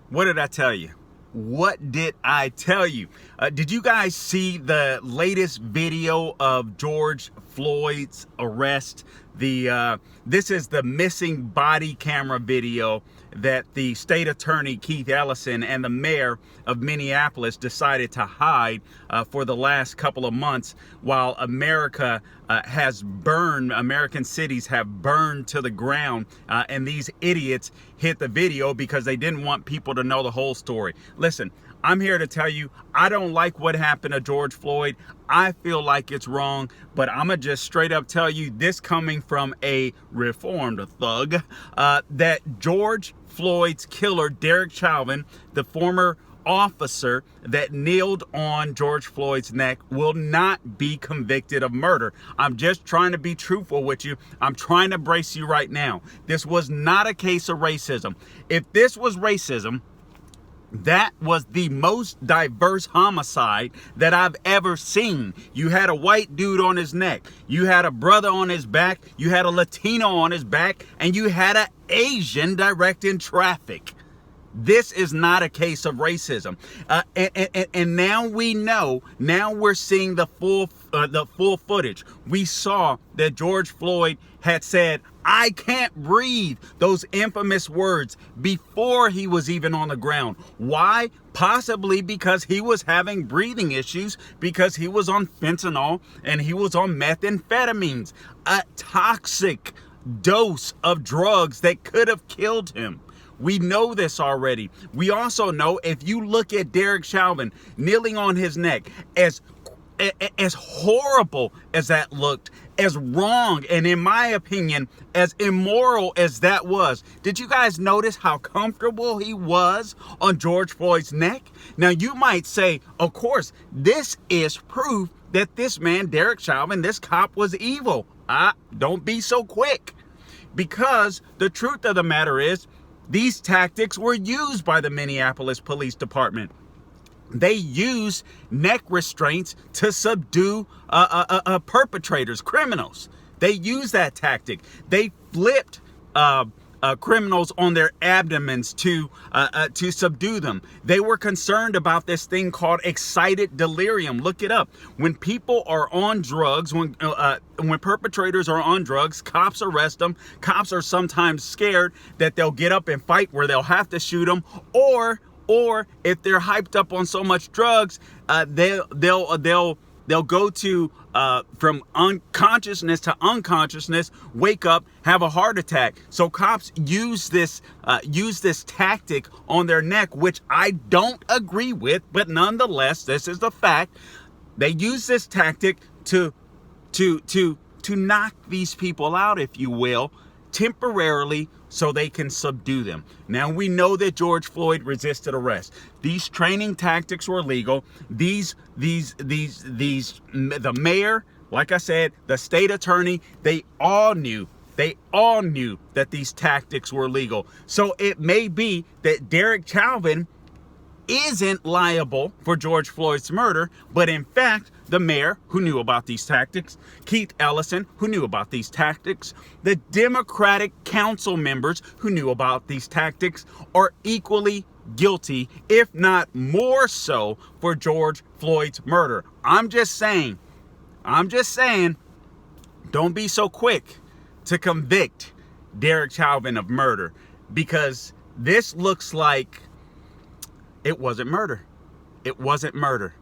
What did I tell you? What did I tell you? Did you guys see the latest video of George Floyd's arrest? This is the missing body camera video that the state attorney Keith Ellison and the mayor of Minneapolis decided to hide for the last couple of months, while American cities have burned to the ground, and these idiots hid the video because they didn't want people to know the whole story. Listen, I'm here to tell you, I don't like what happened to George Floyd. I feel like it's wrong, but I'm going to just straight up tell you, this coming from a reformed thug, that George Floyd's killer, Derek Chauvin, the former officer that kneeled on George Floyd's neck, will not be convicted of murder. I'm just trying to be truthful with you. I'm trying to brace you right now. This was not a case of racism. If this was racism, that was the most diverse homicide that I've ever seen. You had a white dude on his neck. You had a brother on his back. You had a Latino on his back. And you had an Asian directing traffic. This is not a case of racism. And now we know, now we're seeing the full footage. We saw that George Floyd had said, "I can't breathe," those infamous words, before he was even on the ground. Why? Possibly because he was having breathing issues, because he was on fentanyl and he was on methamphetamines, a toxic dose of drugs that could have killed him. We know this already. We also know, if you look at Derek Chauvin kneeling on his neck, as horrible as that looked, as wrong, and in my opinion, as immoral as that was, did you guys notice how comfortable he was on George Floyd's neck? Now you might say, of course, this is proof that this man, Derek Chauvin, this cop, was evil. Don't be so quick. Because the truth of the matter is, these tactics were used by the Minneapolis Police Department. They use neck restraints to subdue perpetrators, criminals. They use that tactic. They flipped criminals on their abdomens to subdue them. They were concerned about this thing called excited delirium. Look it up. When people are on drugs, when perpetrators are on drugs, cops arrest them. Cops are sometimes scared that they'll get up and fight, where they'll have to shoot them, or if they're hyped up on so much drugs, they'll go to from unconsciousness to unconsciousness, wake up, have a heart attack. So cops use this tactic on their neck, which I don't agree with, but nonetheless, this is the fact. They use this tactic to knock these people out, if you will, temporarily, so they can subdue them. Now we know that George Floyd resisted arrest. These training tactics were legal. The mayor, like I said, the state attorney, they all knew that these tactics were legal. So it may be that Derek Chauvin isn't liable for George Floyd's murder, but in fact, the mayor, who knew about these tactics, Keith Ellison, who knew about these tactics, the Democratic council members who knew about these tactics, are equally guilty, if not more so, for George Floyd's murder. I'm just saying, don't be so quick to convict Derek Chauvin of murder, because this looks like it wasn't murder. It wasn't murder.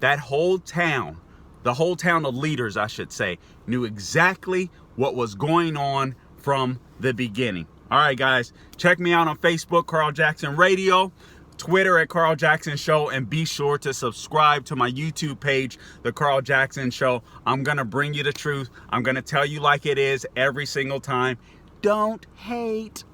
That whole town, the whole town of leaders, I should say, knew exactly what was going on from the beginning. All right, guys, check me out on Facebook, Carl Jackson Radio, Twitter at Carl Jackson Show, and be sure to subscribe to my YouTube page, The Carl Jackson Show. I'm going to bring you the truth. I'm going to tell you like it is every single time. Don't hate.